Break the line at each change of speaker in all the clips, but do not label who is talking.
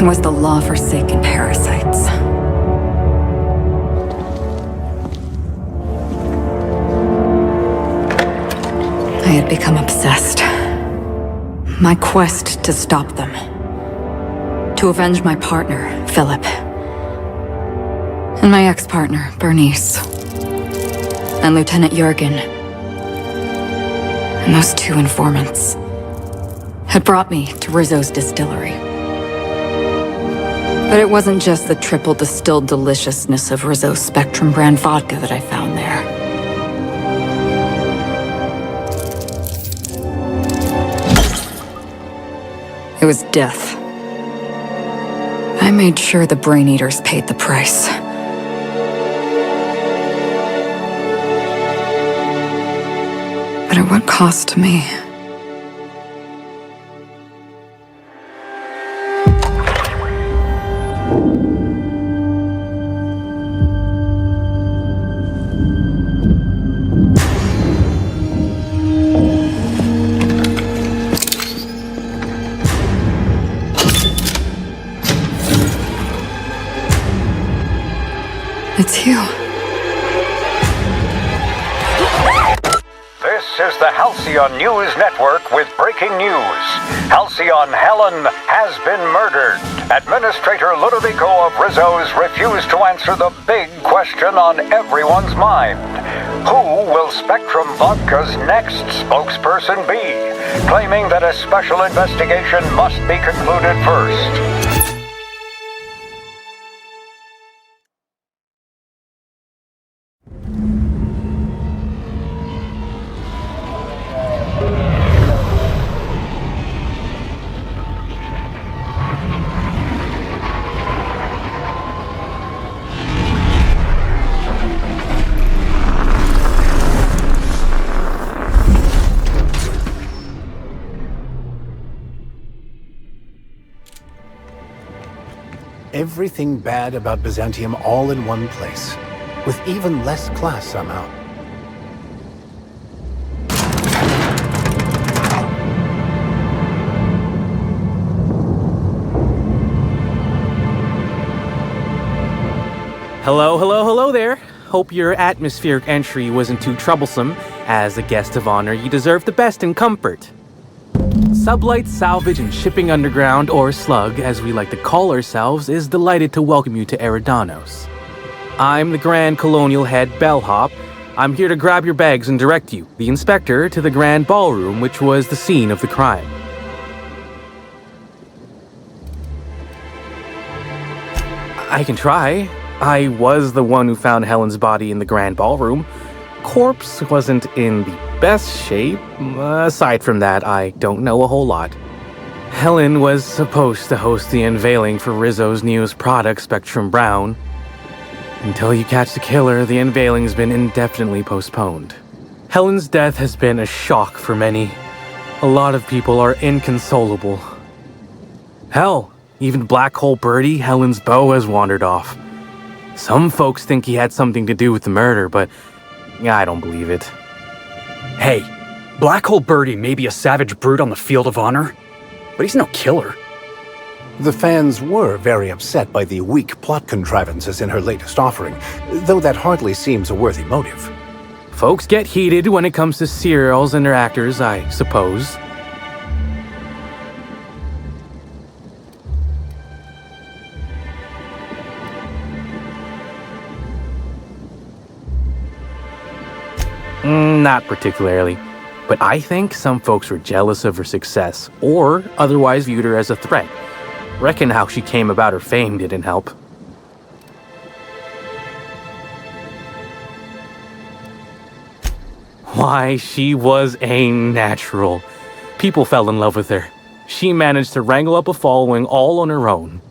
It was the law-forsaken parasites. I had become obsessed. My quest to stop them. To avenge my partner, Philip. And my ex-partner, Bernice. And Lieutenant Jurgen. And those two informants had brought me to Rizzo's distillery. But it wasn't just the triple distilled deliciousness of Rizzo's Spectrum brand vodka that I found there. It was death. I made sure the Brain Eaters paid the price. But at what cost to me? It's you.
This is the Halcyon News Network with breaking news. Halcyon Helen has been murdered. Administrator Ludovico of Rizzo's refused to answer the big question on everyone's mind. Who will Spectrum Vodka's next spokesperson be? Claiming that a special investigation must be concluded first.
Everything bad about Byzantium all in one place, with even less class somehow.
Hello there. Hope your atmospheric entry wasn't too troublesome. As a guest of honor, you deserve the best in comfort. Sublight Salvage and Shipping Underground, or Slug, as we like to call ourselves, is delighted to welcome you to Eridanos. I'm the Grand Colonial Head Bellhop. I'm here to grab your bags and direct you, the Inspector, to the Grand Ballroom, which was the scene of the crime. I can try. I was the one who found Helen's body in the Grand Ballroom. Corpse wasn't in the best shape. Aside from that, I don't know a whole lot. Helen was supposed to host the unveiling for Rizzo's newest product, Spectrum Brown. Until you catch the killer, the unveiling's been indefinitely postponed. Helen's death has been a shock for many. A lot of people are inconsolable. Hell, even Black Hole Birdie, Helen's beau, has wandered off. Some folks think he had something to do with the murder, but I don't believe it.
Hey, Black Hole Birdie may be a savage brute on the field of honor, but he's no killer.
The fans were very upset by the weak plot contrivances in her latest offering, though that hardly seems a worthy motive.
Folks get heated when it comes to serials and their actors, I suppose. Not particularly, but I think some folks were jealous of her success, or otherwise viewed her as a threat. Reckon how she came about her fame didn't help. Why, she was a natural. People fell in love with her. She managed to wrangle up a following all on her own.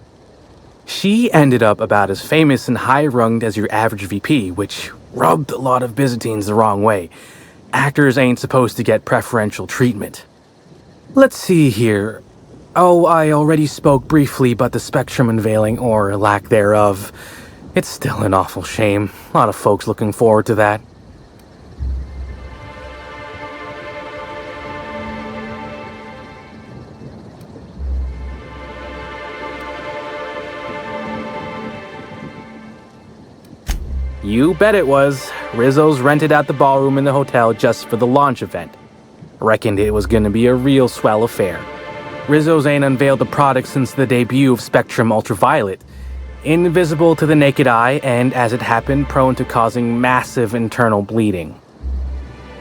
She ended up about as famous and high-runged as your average VP, which rubbed a lot of Byzantines the wrong way. Actors ain't supposed to get preferential treatment. Let's see here. Oh, I already spoke briefly about the Spectrum unveiling, or lack thereof. It's still an awful shame. A lot of folks looking forward to that. You bet it was. Rizzo's rented out the ballroom in the hotel just for the launch event. Reckoned it was gonna be a real swell affair. Rizzo's ain't unveiled the product since the debut of Spectrum Ultraviolet. Invisible to the naked eye, and as it happened, prone to causing massive internal bleeding.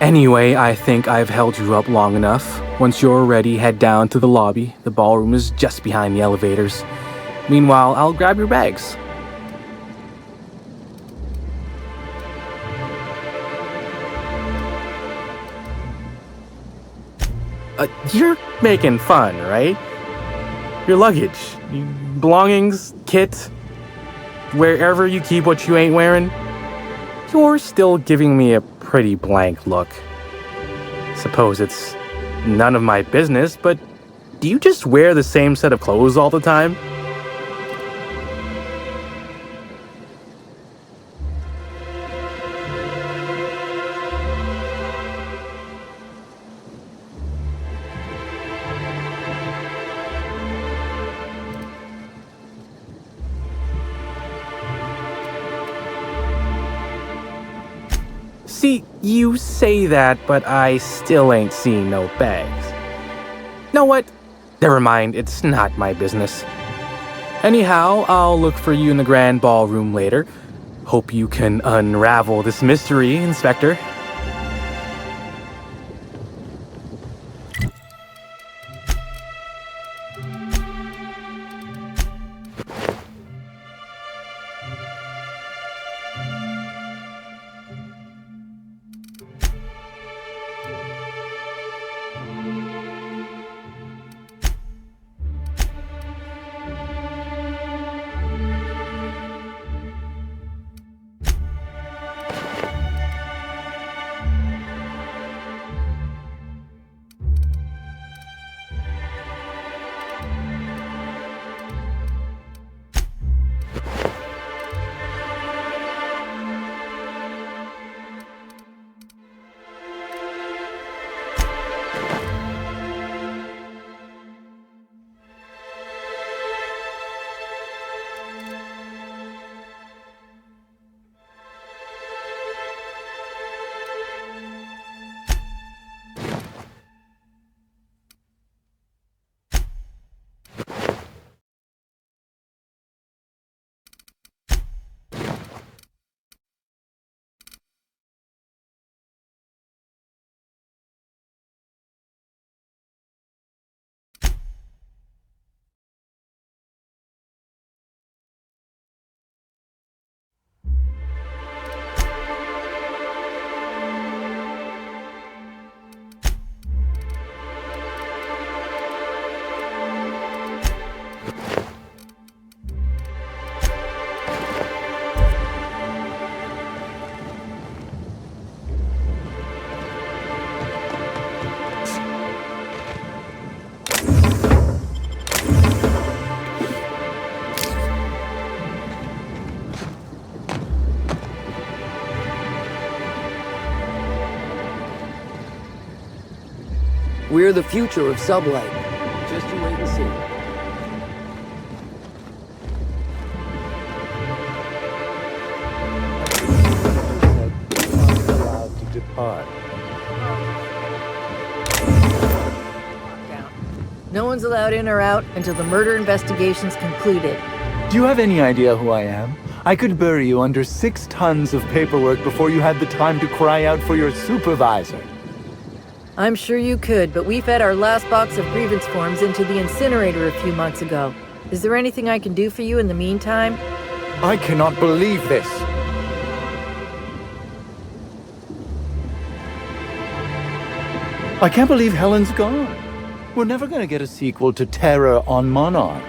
Anyway, I think I've held you up long enough. Once you're ready, head down to the lobby. The ballroom is just behind the elevators. Meanwhile, I'll grab your bags. You're making fun, right? Your luggage, belongings, kit, wherever you keep what you ain't wearing. You're still giving me a pretty blank look. Suppose it's none of my business, but do you just wear the same set of clothes all the time? See, you say that, but I still ain't seen no bags. Know what? Never mind, it's not my business. Anyhow, I'll look for you in the grand ballroom later. Hope you can unravel this mystery, Inspector.
We're the future of sublight. Just you wait and see.
Allowed to depart.
No one's allowed in or out until the murder investigation's concluded.
Do you have any idea who I am? I could bury you under 6 tons of paperwork before you had the time to cry out for your supervisor.
I'm sure you could, but we fed our last box of grievance forms into the incinerator a few months ago. Is there anything I can do for you in the meantime?
I cannot believe this. I can't believe Helen's gone. We're never gonna get a sequel to Terror on Monarch.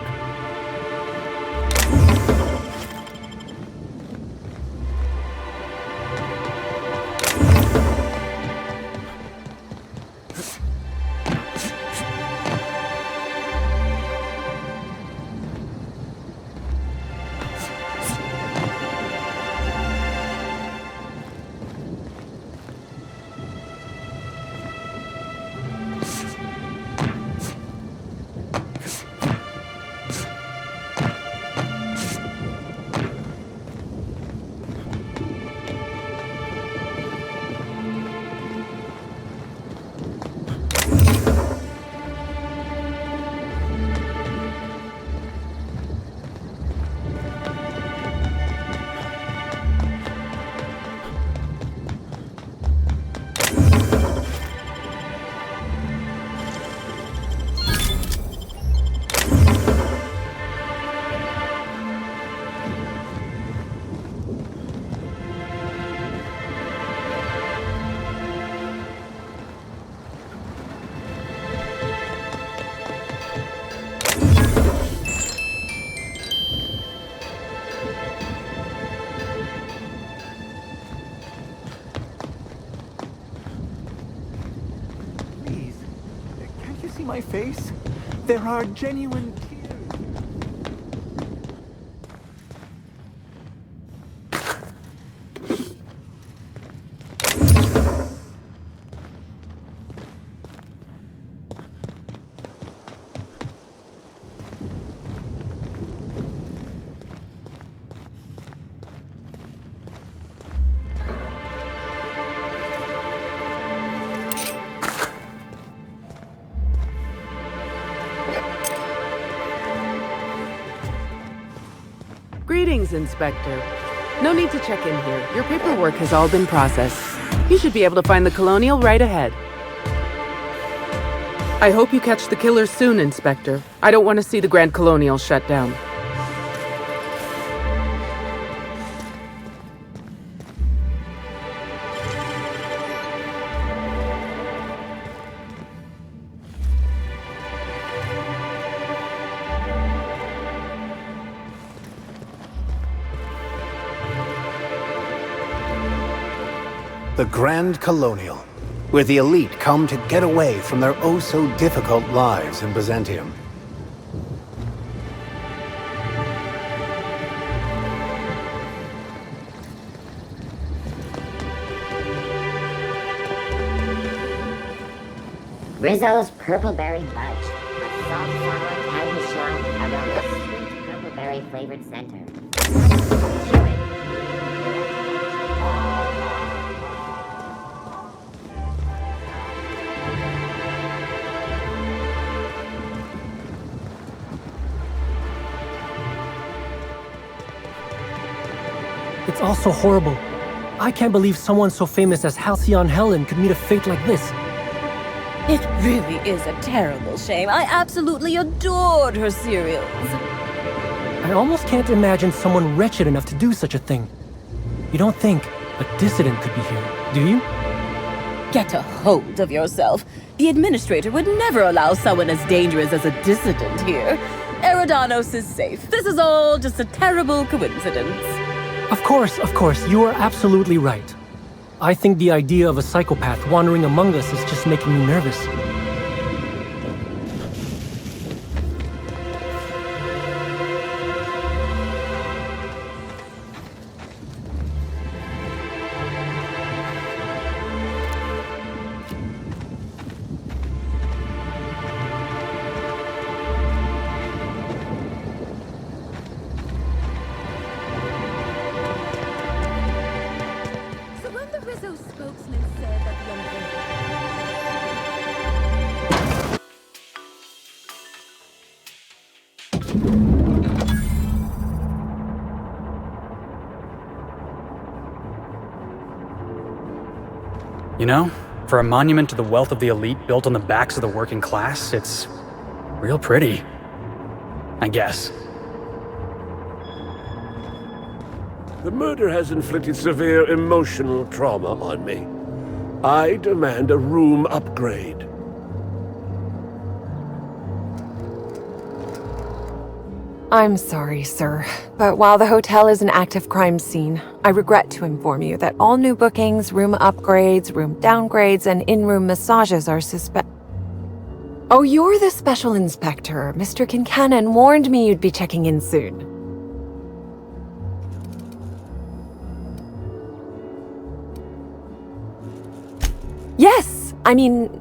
my face? There are genuine tears.
Greetings, Inspector. No need to check in here. Your paperwork has all been processed. You should be able to find the Colonial right ahead. I hope you catch the killers soon, Inspector. I don't want to see the Grand Colonial shut down.
The Grand Colonial, where the elite come to get away from their oh-so-difficult lives in Byzantium.
Rizzo's purple-berry fudge. A soft sour candy shell around a sweet purple-berry flavored center. Chew it.
It's all so horrible. I can't believe someone so famous as Halcyon Helen could meet a fate like this.
It really is a terrible shame. I absolutely adored her cereals.
I almost can't imagine someone wretched enough to do such a thing. You don't think a dissident could be here, do you?
Get a hold of yourself. The administrator would never allow someone as dangerous as a dissident here. Eridanos is safe. This is all just a terrible coincidence.
Of course, you are absolutely right. I think the idea of a psychopath wandering among us is just making me nervous.
You know, for a monument to the wealth of the elite built on the backs of the working class, it's real pretty. I guess.
The murder has inflicted severe emotional trauma on me. I demand a room upgrade.
I'm sorry, sir, but while the hotel is an active crime scene, I regret to inform you that all new bookings, room upgrades, room downgrades, and in-room massages are Oh, you're the special inspector. Mr. Kincannon warned me you'd be checking in soon. Yes!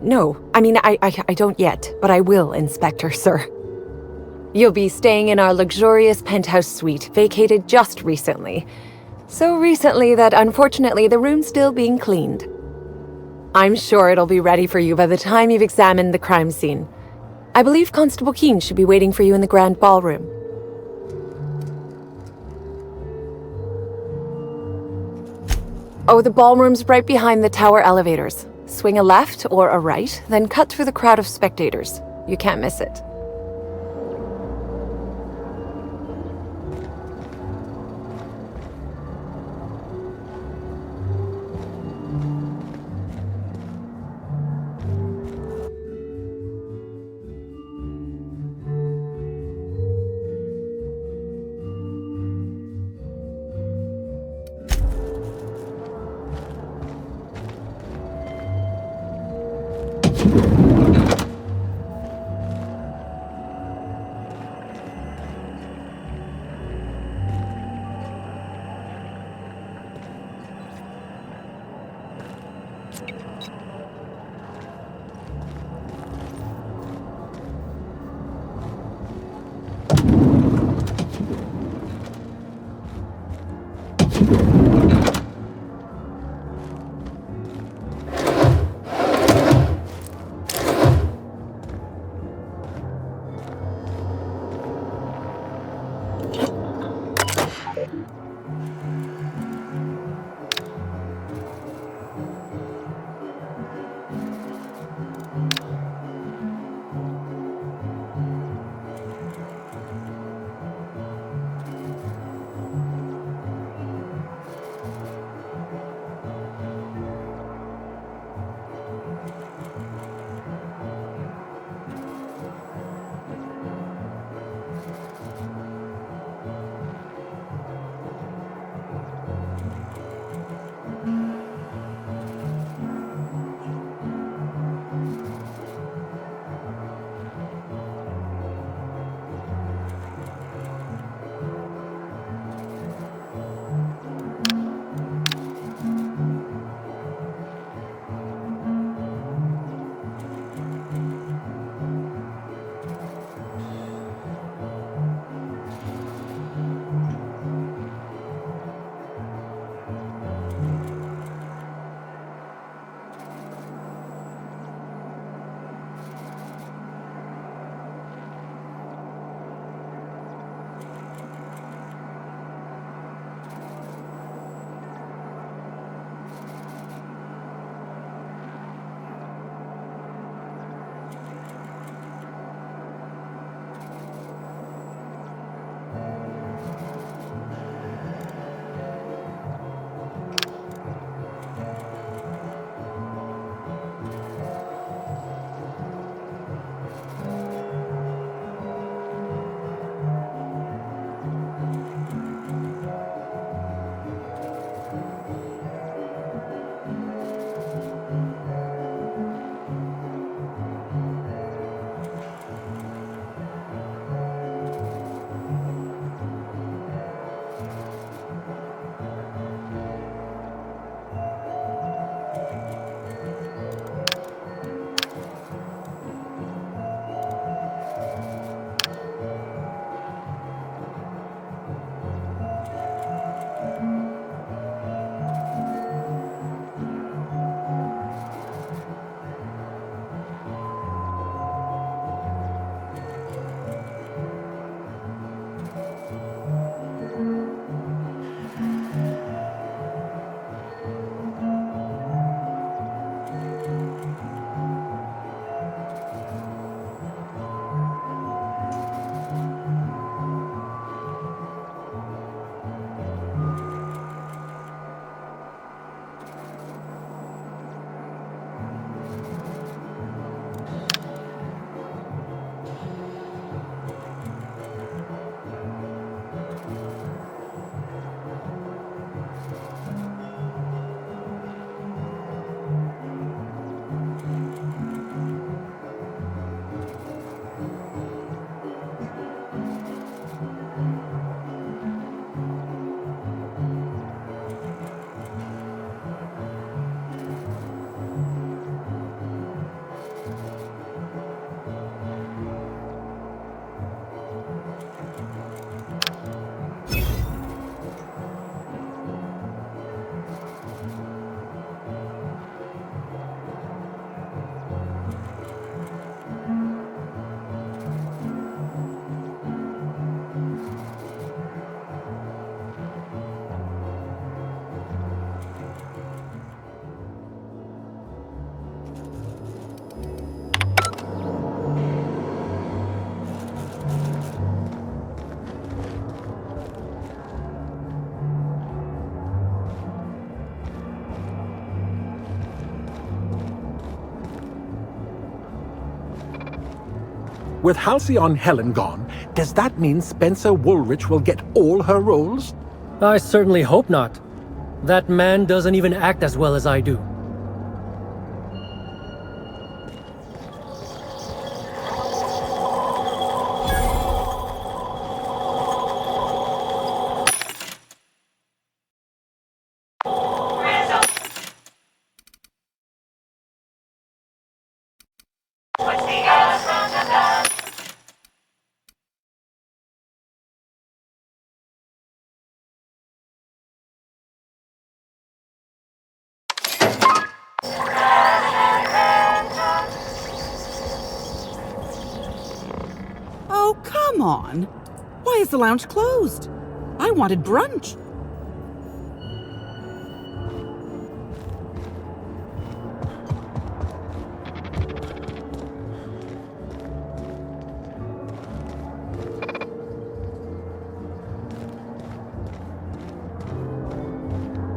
No. I don't yet, but I will, Inspector, sir. You'll be staying in our luxurious penthouse suite, vacated just recently. So recently that unfortunately the room's still being cleaned. I'm sure it'll be ready for you by the time you've examined the crime scene. I believe Constable Keene should be waiting for you in the grand ballroom. Oh, the ballroom's right behind the tower elevators. Swing a left or a right, then cut through the crowd of spectators. You can't miss it.
With Halcyon Helen gone, does that mean Spencer Woolrich will get all her roles?
I certainly hope not. That man doesn't even act as well as I do.
Come on. Why is the lounge closed? I wanted brunch.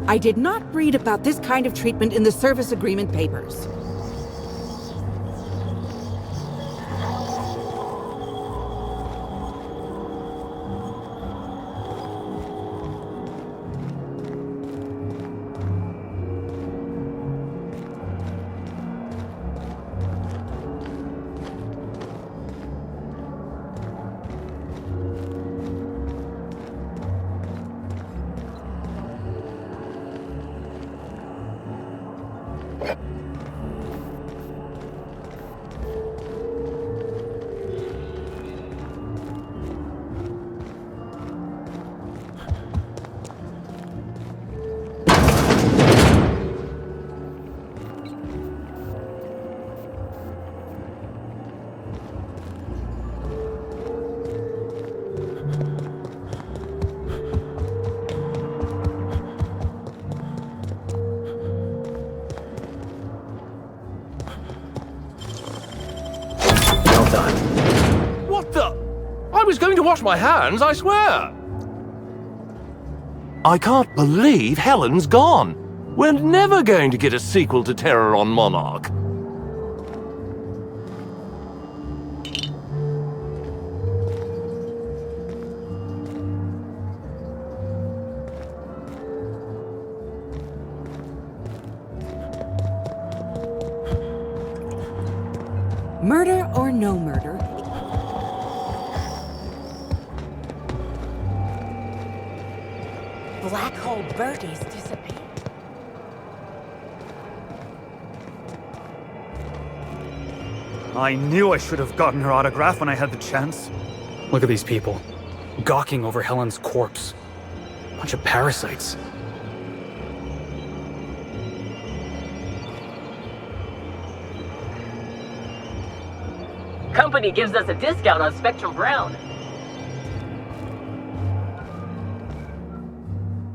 I did not read about this kind of treatment in the service agreement papers.
What the? I was going to wash my hands, I swear! I can't believe Helen's gone. We're never going to get a sequel to Terror on Monarch.
Murder or no murder?
Black hole birdies disappear.
I knew I should have gotten her autograph when I had the chance. Look at these people, gawking over Helen's corpse. Bunch of parasites.
Company gives us a discount on Spectrum Brown.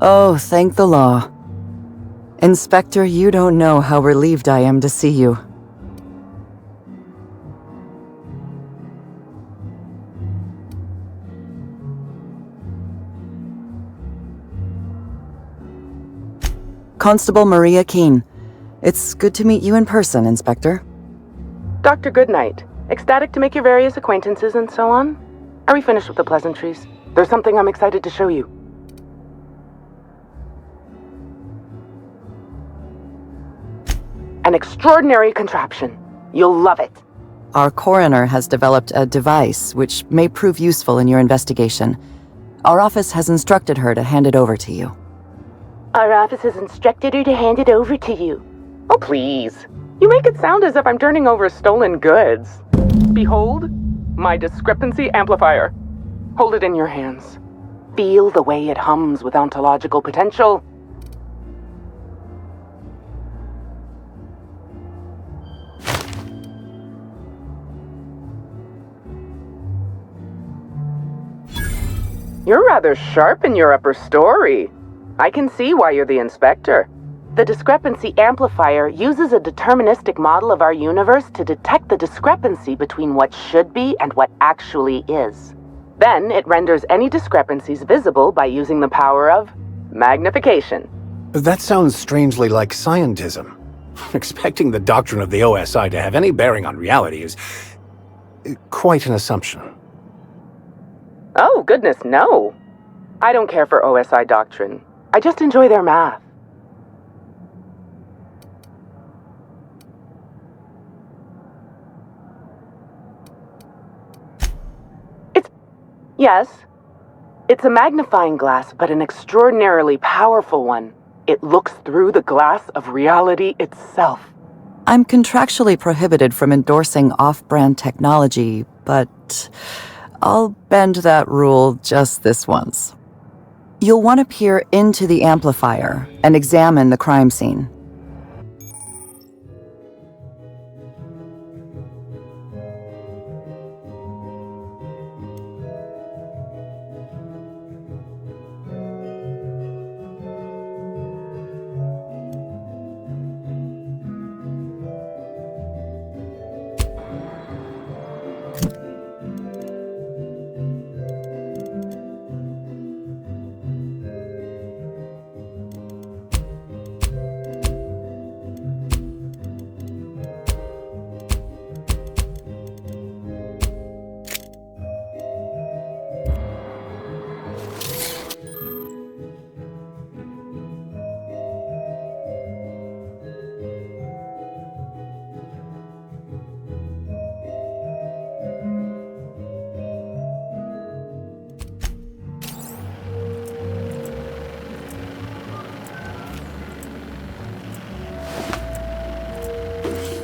Oh, thank the law. Inspector, you don't know how relieved I am to see you. Constable Maria Keene. It's good to meet you in person, Inspector.
Dr. Goodnight. Ecstatic to make your various acquaintances and so on? Are we finished with the pleasantries? There's something I'm excited to show you. An extraordinary contraption. You'll love it.
Our coroner has developed a device which may prove useful in your investigation. Our office has instructed her to hand it over to you.
Our office has instructed her to hand it over to you. Oh, please. You make it sound as if I'm turning over stolen goods. Behold, my discrepancy amplifier. Hold it in your hands. Feel the way it hums with ontological potential. You're rather sharp in your upper story. I can see why you're the inspector. The discrepancy amplifier uses a deterministic model of our universe to detect the discrepancy between what should be and what actually is. Then it renders any discrepancies visible by using the power of magnification.
That sounds strangely like scientism. Expecting the doctrine of the OSI to have any bearing on reality is quite an assumption.
Oh, goodness, no. I don't care for OSI doctrine. I just enjoy their math. Yes, it's a magnifying glass, but an extraordinarily powerful one. It looks through the glass of reality itself.
I'm contractually prohibited from endorsing off-brand technology, but I'll bend that rule just this once. You'll want to peer into the amplifier and examine the crime scene.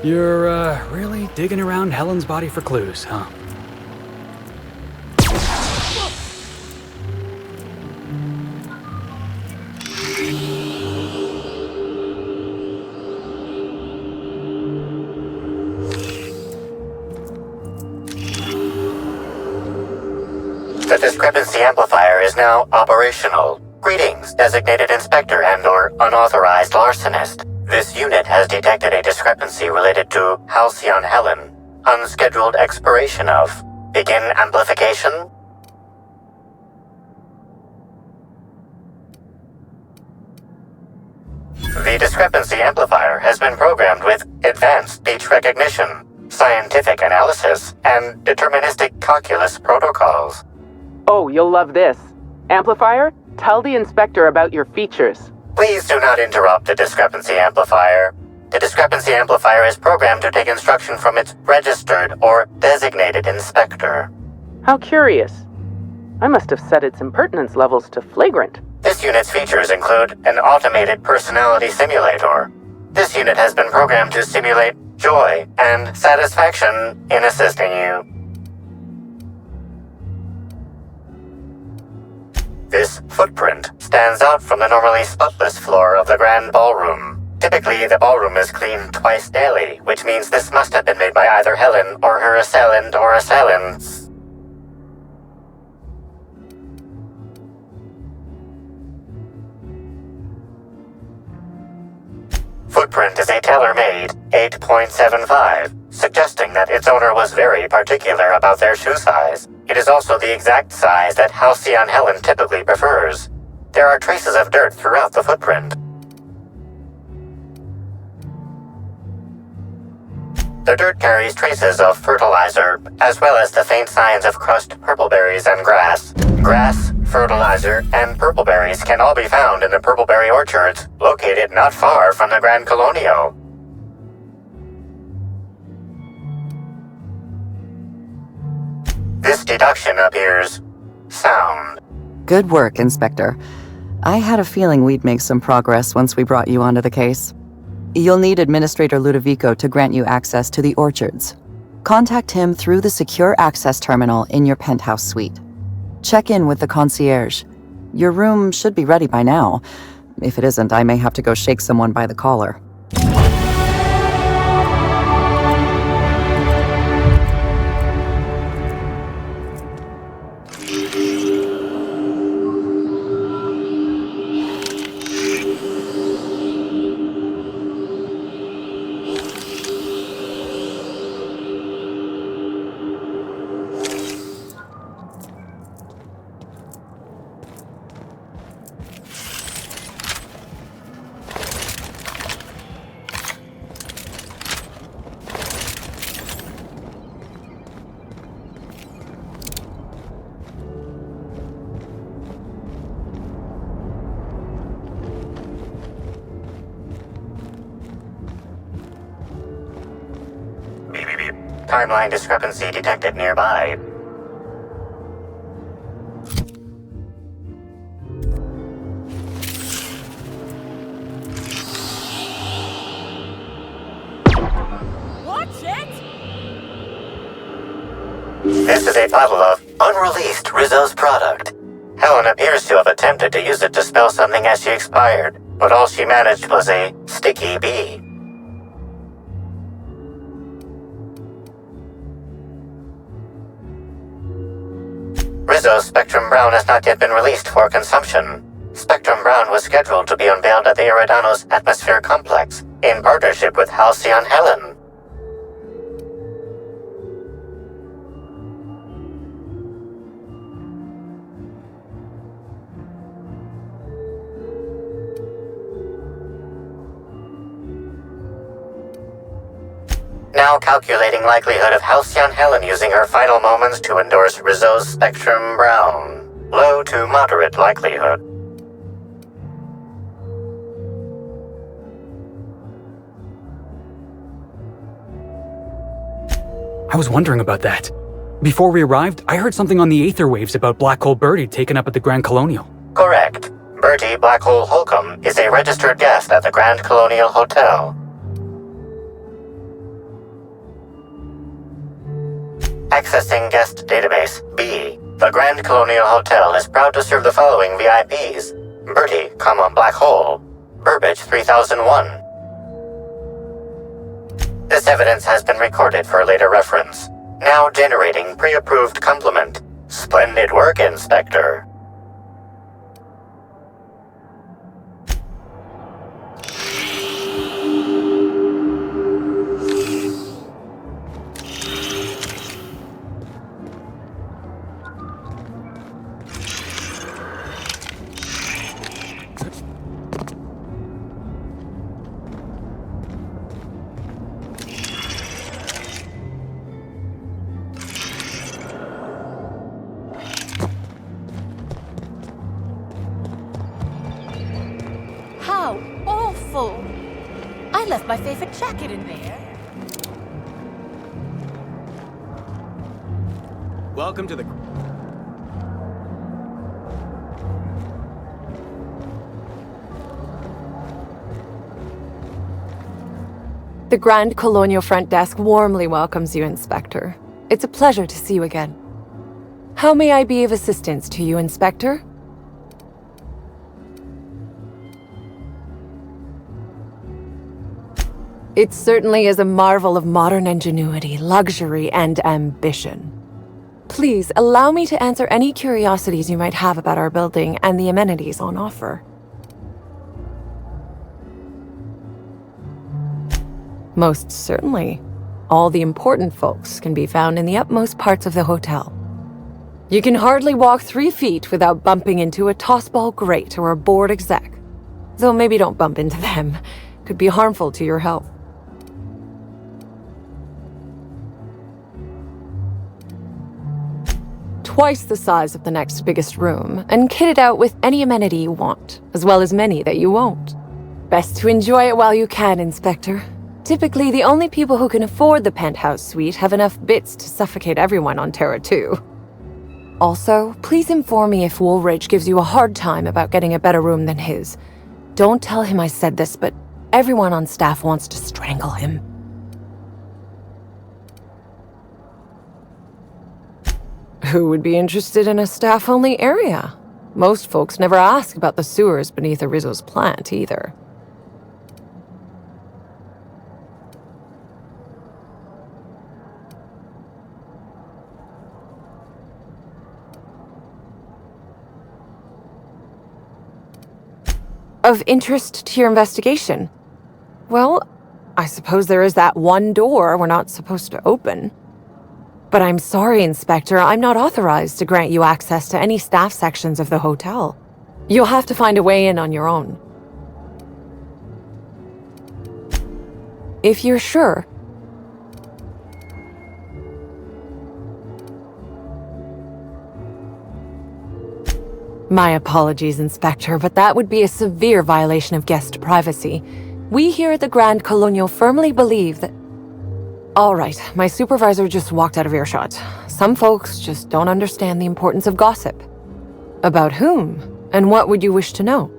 You're, really digging around Helen's body for clues, huh?
The discrepancy amplifier is now operational. Greetings, designated inspector and/or unauthorized larcenist. This unit has detected a discrepancy related to Halcyon Helen. Unscheduled expiration of. Begin amplification. The discrepancy amplifier has been programmed with advanced speech recognition, scientific analysis, and deterministic calculus protocols.
Oh, you'll love this. Amplifier, tell the inspector about your features.
Please do not interrupt the discrepancy amplifier. The discrepancy amplifier is programmed to take instruction from its registered or designated inspector.
How curious. I must have set its impertinence levels to flagrant.
This unit's features include an automated personality simulator. This unit has been programmed to simulate joy and satisfaction in assisting you. This footprint stands out from the normally spotless floor of the grand ballroom. Typically, the ballroom is cleaned twice daily, which means this must have been made by either Helen or her assailant or assailants. Footprint is a tailor-made 8.75, suggesting that its owner was very particular about their shoe size. It is also the exact size that Halcyon Helen typically prefers. There are traces of dirt throughout the footprint. The dirt carries traces of fertilizer, as well as the faint signs of crushed purpleberries and grass. Grass, fertilizer, and purpleberries can all be found in the purpleberry orchards, located not far from the Grand Colonial. This deduction appears sound.
Good work, Inspector. I had a feeling we'd make some progress once we brought you onto the case. You'll need Administrator Ludovico to grant you access to the orchards. Contact him through the secure access terminal in your penthouse suite. Check in with the concierge. Your room should be ready by now. If it isn't, I may have to go shake someone by the collar.
Timeline discrepancy detected nearby.
Watch it!
This is a bottle of unreleased Rizzo's product. Helen appears to have attempted to use it to spell something as she expired, but all she managed was a sticky bee. Rizzo's Spectrum Brown has not yet been released for consumption. Spectrum Brown was scheduled to be unveiled at the Eridano's Atmosphere Complex, in partnership with Halcyon Helen. Now calculating likelihood of Halcyon Helen using her final moments to endorse Rizzo's Spectrum Brown. Low to moderate likelihood.
I was wondering about that. Before we arrived, I heard something on the aether waves about Black Hole Birdie taken up at the Grand Colonial.
Correct. Bertie Black Hole Holcomb is a registered guest at the Grand Colonial Hotel. Accessing guest database. B. The Grand Colonial Hotel is proud to serve the following VIPs. Bertie, Black Hole. Burbage 3001. This evidence has been recorded for later reference. Now generating pre-approved compliment. Splendid work, Inspector.
How awful! I left my favorite jacket in there.
Welcome to the...
The Grand Colonial Front Desk warmly welcomes you, Inspector. It's a pleasure to see you again. How may I be of assistance to you, Inspector? It certainly is a marvel of modern ingenuity, luxury, and ambition. Please, allow me to answer any curiosities you might have about our building and the amenities on offer. Most certainly. All the important folks can be found in the utmost parts of the hotel. You can hardly walk 3 feet without bumping into a tossball grate or a bored exec. Though maybe don't bump into them. Could be harmful to your health. Twice the size of the next biggest room, and kitted out with any amenity you want, as well as many that you won't. Best to enjoy it while you can, Inspector. Typically, the only people who can afford the penthouse suite have enough bits to suffocate everyone on Terra 2. Also, please inform me if Woolridge gives you a hard time about getting a better room than his. Don't tell him I said this, but everyone on staff wants to strangle him. Who would be interested in a staff-only area? Most folks never ask about the sewers beneath Rizzo's plant, either. Of interest to your investigation? Well, I suppose there is that one door we're not supposed to open. But I'm sorry, Inspector, I'm not authorized to grant you access to any staff sections of the hotel. You'll have to find a way in on your own. If you're sure. My apologies, Inspector, but that would be a severe violation of guest privacy. We here at the Grand Colonial firmly believe that... All right, my supervisor just walked out of earshot. Some folks just don't understand the importance of gossip. About whom? And what would you wish to know?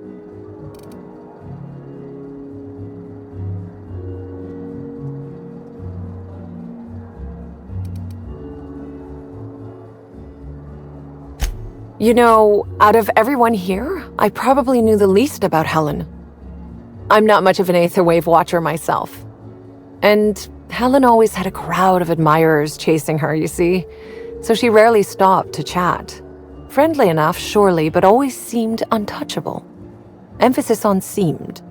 You know, out of everyone here, I probably knew the least about Helen. I'm not much of an Aetherwave watcher myself. And Helen always had a crowd of admirers chasing her, you see, so she rarely stopped to chat. Friendly enough, surely, but always seemed untouchable. Emphasis on seemed.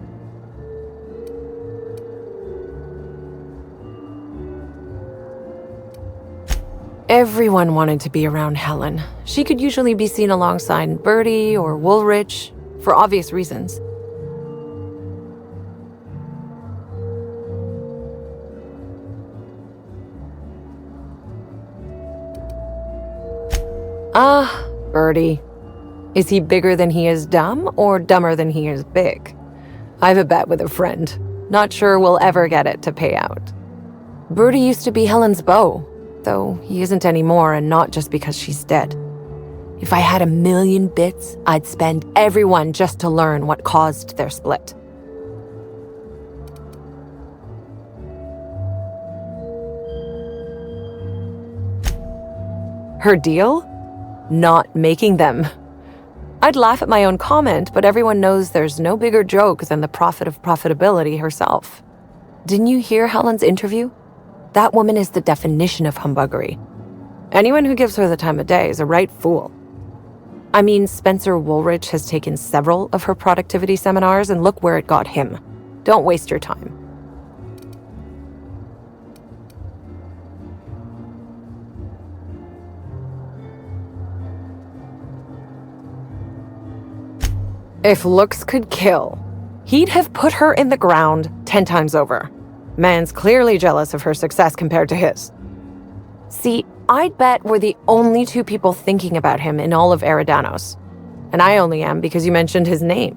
Everyone wanted to be around Helen. She could usually be seen alongside Bertie or Woolridge, for obvious reasons. Ah, Bertie. Is he bigger than he is dumb, or dumber than he is big? I've a bet with a friend. Not sure we'll ever get it to pay out. Bertie used to be Helen's beau, though he isn't anymore, and not just because she's dead. If I had 1,000,000 bits, I'd spend everyone just to learn what caused their split. Her deal? Not making them. I'd laugh at my own comment, but everyone knows there's no bigger joke than the prophet of profitability herself. Didn't you hear Helen's interview? That woman is the definition of humbuggery. Anyone who gives her the time of day is a right fool. I mean, Spencer Woolrich has taken several of her productivity seminars, and look where it got him. Don't waste your time. If looks could kill, he'd have put her in the ground 10 times over. Man's clearly jealous of her success compared to his. See, I'd bet we're the only two people thinking about him in all of Eridanos. And I only am because you mentioned his name.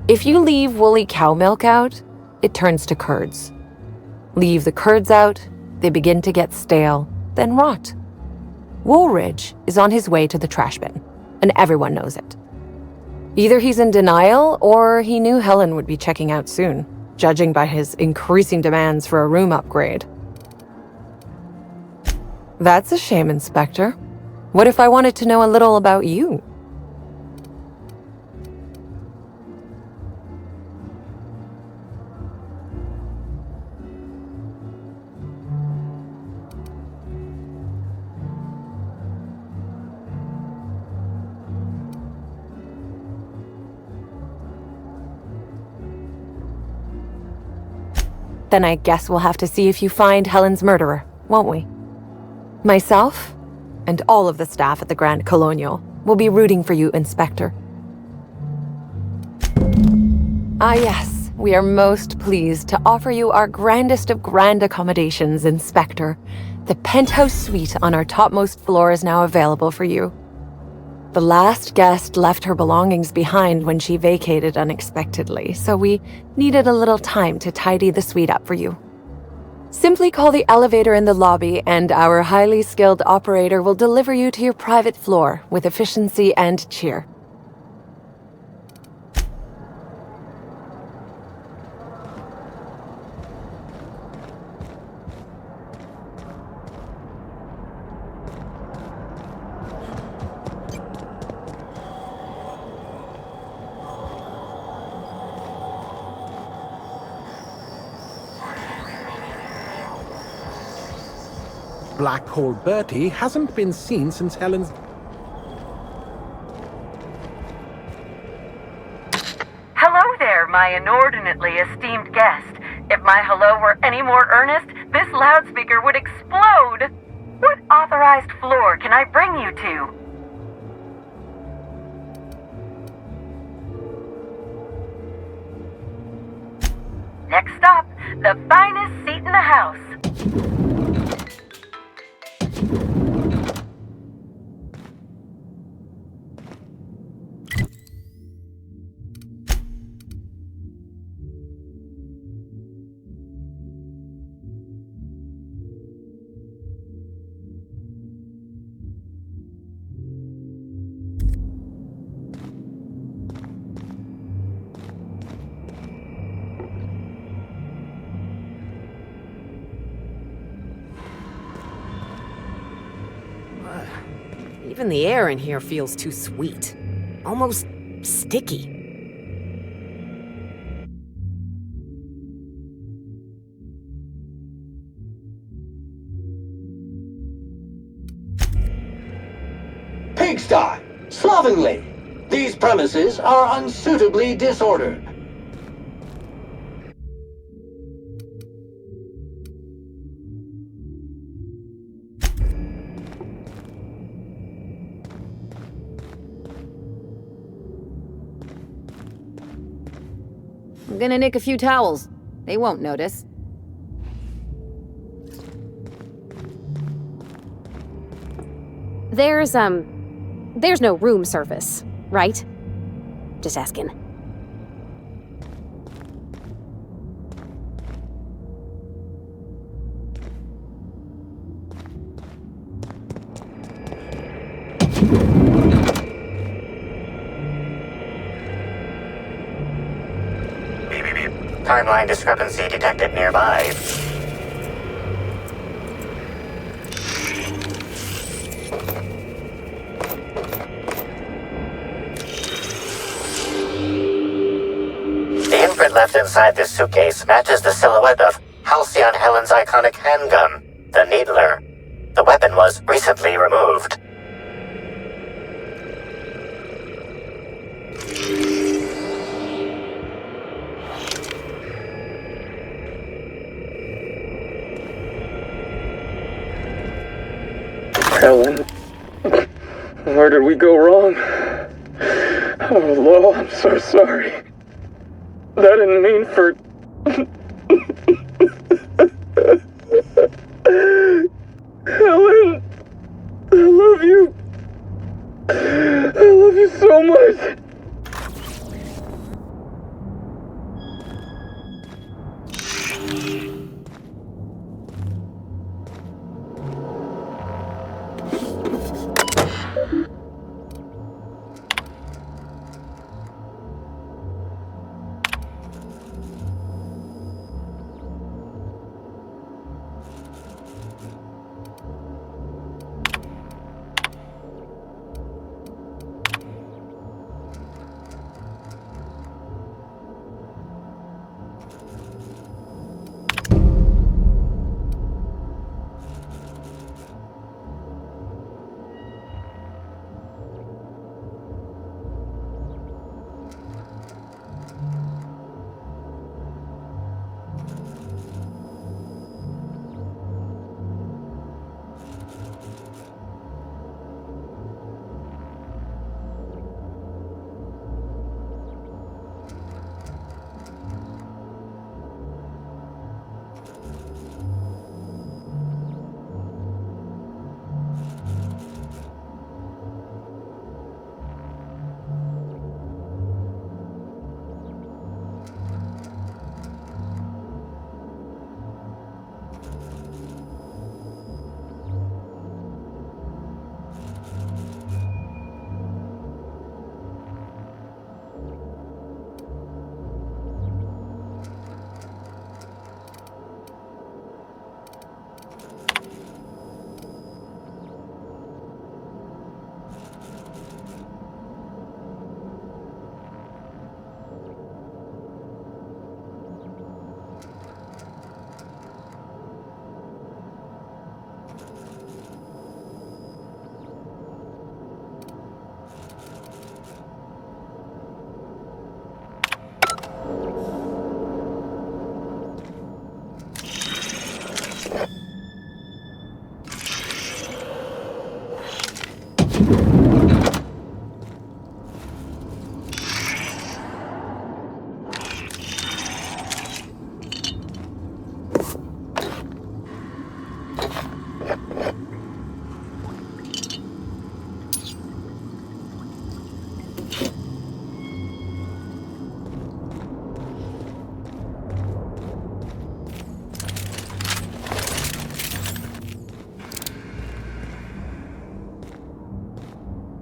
If you leave woolly cow milk out, it turns to curds. Leave the curds out, they begin to get stale, then rot. Woolridge is on his way to the trash bin, and everyone knows it. Either he's in denial, or he knew Helen would be checking out soon, judging by his increasing demands for a room upgrade. That's a shame, Inspector. What if I wanted to know a little about you? Then I guess we'll have to see if you find Helen's murderer, won't we? Myself, and all of the staff at the Grand Colonial, will be rooting for you, Inspector. Ah yes, we are most pleased to offer you our grandest of grand accommodations, Inspector. The penthouse suite on our topmost floor is now available for you. The last guest left her belongings behind when she vacated unexpectedly, so we needed a little time to tidy the suite up for you. Simply call the elevator in the lobby and our highly skilled operator will deliver you to your private floor with efficiency and cheer.
Black Hole Bertie hasn't been seen since Helen's...
Hello there, my inordinately esteemed guest. If my hello were any more earnest, this loudspeaker would explode. What authorized floor can I bring you to? Next stop, the finest seat in the house.
Even the air in here feels too sweet. Almost sticky.
Pigsty! Slovenly! These premises are unsuitably disordered.
I'm gonna nick a few towels. They won't notice.
There's no room service, right? Just asking.
Timeline discrepancy detected nearby. imprint left inside this suitcase matches the silhouette of Halcyon Helen's iconic handgun, the Needler. The weapon was recently removed.
Helen, where did we go wrong? Oh, Lowell, I'm so sorry. That didn't mean for... Helen, I love you. I love you so much.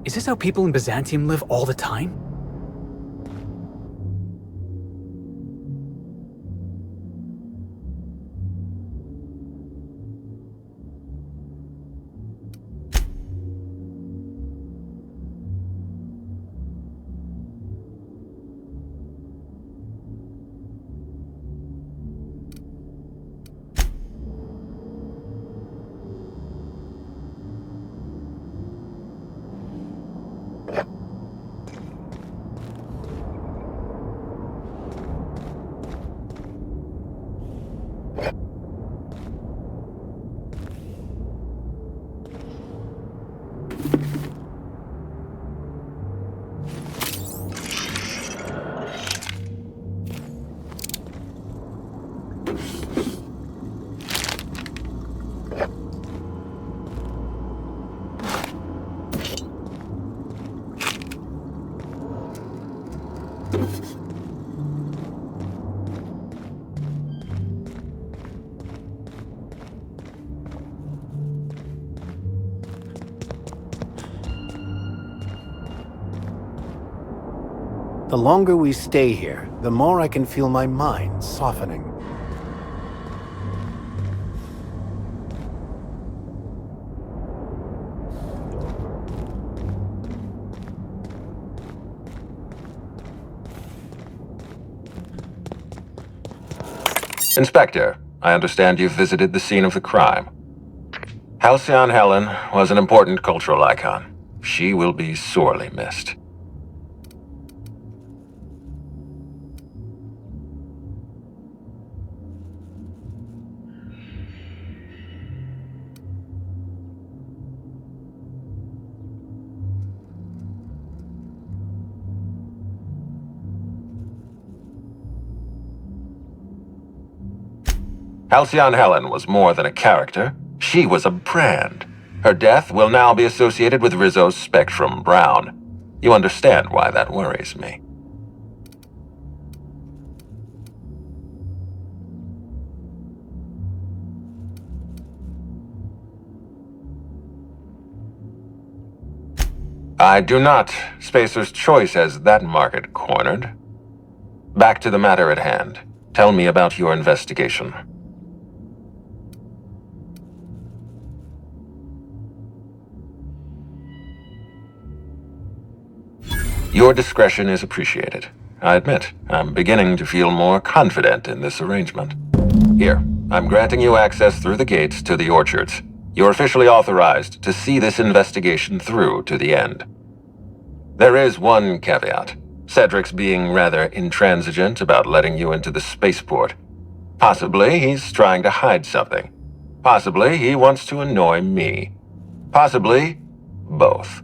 Is this how people in Byzantium live all the time?
The longer we stay here, the more I can feel my mind softening. Inspector, I understand you've visited the scene of the crime. Halcyon Helen was an important cultural icon. She will be sorely missed. Halcyon Helen was more than a character. She was a brand. Her death will now be associated with Rizzo's Spectrum Brown. You understand why that worries me. I do not. Spacer's Choice has that market cornered. Back to the matter at hand. Tell me about your investigation. Your discretion is appreciated. I admit, I'm beginning to feel more confident in this arrangement. Here, I'm granting you access through the gates to the orchards. You're officially authorized to see this investigation through to the end. There is one caveat. Cedric's being rather intransigent about letting you into the spaceport. Possibly he's trying to hide something. Possibly he wants to annoy me. Possibly both.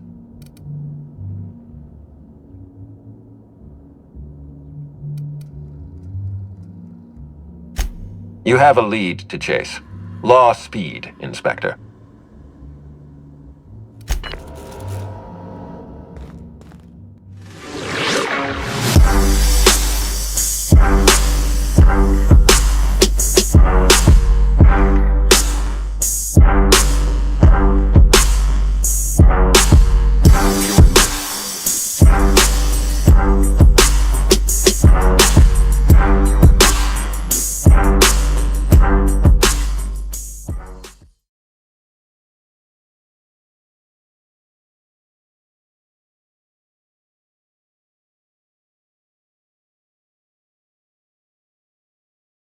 You have a lead to chase. Law speed, Inspector.